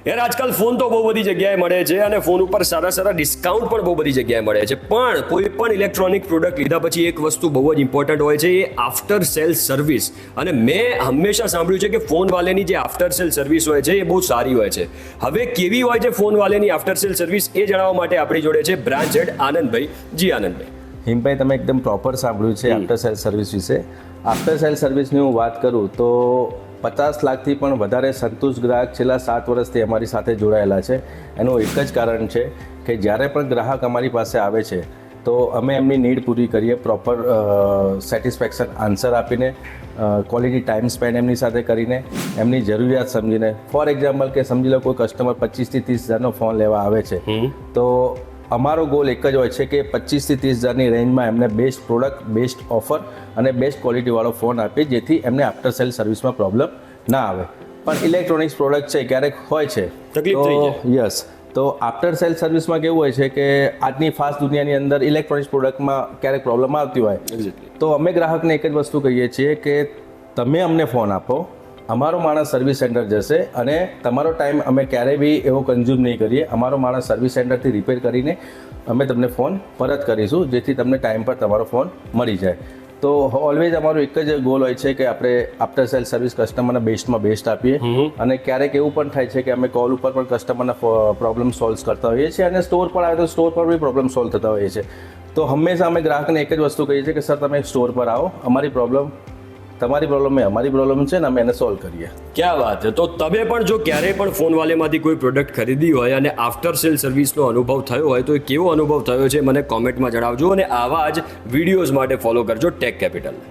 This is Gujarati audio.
યાર આજકાલ ફોન તો બહુ બધી જગ્યાએ મળે છે અને ફોન ઉપર સારા સારા ડિસ્કાઉન્ટ પણ બહુ બધી જગ્યાએ મળે છે, પણ કોઈ પણ ઇલેક્ટ્રોનિક પ્રોડક્ટ લીધા પછી એક વસ્તુ બહુ જ ઇમ્પોર્ટન્ટ હોય છે, એ આફ્ટર સેલ સર્વિસ. અને મેં હંમેશા સાંભળ્યું છે કે ફોન વાલેની જે આફ્ટર સેલ સર્વિસ હોય છે એ બહુ સારી હોય છે. હવે કેવી હોય છે ફોન વાલેની આફ્ટર સેલ સર્વિસ એ જણાવવા માટે આપણી જોડે છે બ્રાન્ચ હેડ આનંદભાઈ. જી આનંદભાઈ. હિમભાઈ, તમે એકદમ પ્રોપર સાંભળ્યું છે આફ્ટર સેલ સર્વિસ વિશે. આફ્ટર સેલ સર્વિસની હું વાત કરું તો 50 લાખથી પણ વધારે સંતુષ્ટ ગ્રાહક છેલ્લા 7 વર્ષથી અમારી સાથે જોડાયેલા છે. એનું એક જ કારણ છે કે જ્યારે પણ ગ્રાહક અમારી પાસે આવે છે તો અમે એમની નીડ પૂરી કરીએ, પ્રોપર સેટિસ્ફેક્શન આન્સર આપીને, ક્વોલિટી ટાઈમ સ્પેન્ડ એમની સાથે કરીને, એમની જરૂરિયાત સમજીને. ફોર એક્ઝામ્પલ કે સમજી લો કોઈ કસ્ટમર 25 થી 30 હજારનો ફોન લેવા આવે છે તો અમારો ગોલ એક જ હોય છે કે 25 થી 30 હજારની રેન્જમાં એમને બેસ્ટ પ્રોડક્ટ, બેસ્ટ ઓફર અને બેસ્ટ ક્વોલિટીવાળો ફોન આપીએ, જેથી એમને આફ્ટર સેલ સર્વિસમાં પ્રોબ્લેમ ના આવે. પણ ઇલેક્ટ્રોનિક્સ પ્રોડક્ટ છે, ક્યારેક હોય છે તકલીફ થઈ જાય. યસ, તો આફ્ટર સેલ સર્વિસમાં કેવું હોય છે કે આજની ફાસ્ટ દુનિયાની અંદર ઇલેક્ટ્રોનિક્સ પ્રોડક્ટમાં ક્યારેક પ્રોબ્લેમ આવતી હોય તો અમે ગ્રાહકને એક જ વસ્તુ કહીએ છીએ કે તમે અમને ફોન આપો, અમારો માણસ સર્વિસ સેન્ટર જશે અને તમારો ટાઈમ અમે ક્યારેય બી એવો કન્ઝ્યુમ નહીં કરીએ. અમારો માણસ સર્વિસ સેન્ટરથી રિપેર કરીને અમે તમને ફોન પરત કરીશું, જેથી તમને ટાઈમ પર તમારો ફોન મળી જાય. તો ઓલવેઝ અમારો એક જ ગોલ હોય છે કે આપણે આફ્ટર સેલ સર્વિસ કસ્ટમરને બેસ્ટમાં બેસ્ટ આપીએ. અને ક્યારેક એવું પણ થાય છે કે અમે કોલ ઉપર પણ કસ્ટમરના પ્રોબ્લેમ સોલ્વ કરતા હોઈએ છીએ અને સ્ટોર પર આવે તો સ્ટોર પર બી પ્રોબ્લેમ સોલ્વ થતા હોઈએ છીએ. તો હંમેશા અમે ગ્રાહકને એક જ વસ્તુ કહીએ છીએ કે સર તમે સ્ટોર પર આવો, અમારી પ્રોબ્લેમ તમારી પ્રોબ્લેમ એ અમારી પ્રોબ્લેમ છે ને અમે એને સોલ્વ કરીએ. ક્યાં વાત છે. તો તમે પણ જો ક્યારેય પણ ફોન વાલેમાંથી કોઈ પ્રોડક્ટ ખરીદી હોય અને આફ્ટર સેલ સર્વિસનો અનુભવ થયો હોય તો એ કેવો અનુભવ થયો છે મને કોમેન્ટમાં જણાવજો અને આવા જ વિડીયોઝ માટે ફોલો કરજો ટેક કેપિટલ.